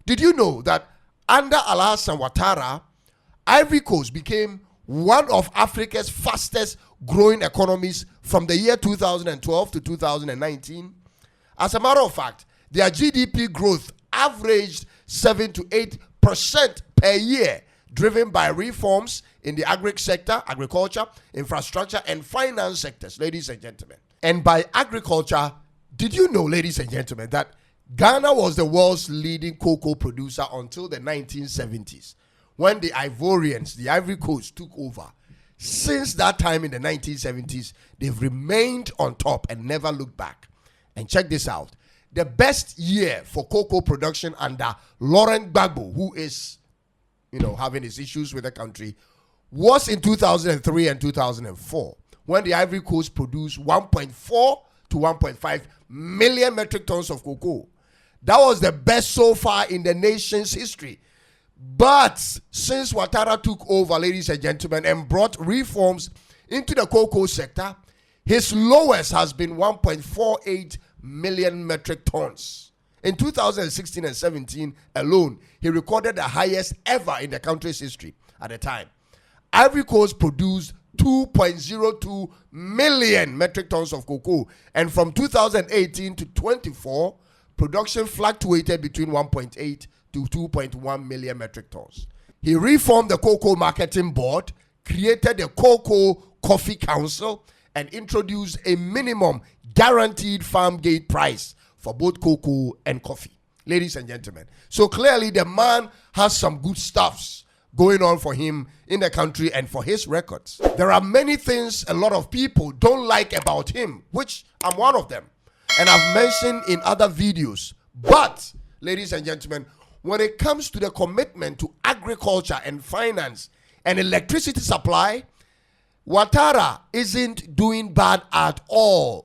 Did you know that under Alassane Ouattara, Ivory Coast became one of Africa's fastest growing economies from the year 2012 to 2019? As a matter of fact, their GDP growth averaged 7 to 8% per year, driven by reforms in the agriculture, infrastructure, and finance sectors, ladies and gentlemen. And by agriculture, did you know, ladies and gentlemen, that Ghana was the world's leading cocoa producer until the 1970s, when the Ivorians, the Ivory Coast, took over. Since that time in the 1970s, they've remained on top and never looked back. And check this out. The best year for cocoa production under Laurent Gbagbo, who is, having his issues with the country, was in 2003 and 2004, when the Ivory Coast produced 1.4 to 1.5 million metric tons of cocoa. That was the best so far in the nation's history. But since Ouattara took over, ladies and gentlemen, and brought reforms into the cocoa sector, his lowest has been 1.48 million metric tons. In 2016 and 17 alone, he recorded the highest ever in the country's history at the time. Ivory Coast produced 2.02 million metric tons of cocoa, and from 2018 to 24, production fluctuated between 1.8 to 2.1 million metric tons. He reformed the Cocoa Marketing Board, created the Cocoa Coffee Council, and introduced a minimum guaranteed farm gate price for both cocoa and coffee. Ladies and gentlemen, so clearly the man has some good stuffs going on for him in the country and for his records. There are many things a lot of people don't like about him, which I'm one of them, and I've mentioned in other videos. But, ladies and gentlemen, when it comes to the commitment to agriculture and finance and electricity supply, Ouattara isn't doing bad at all.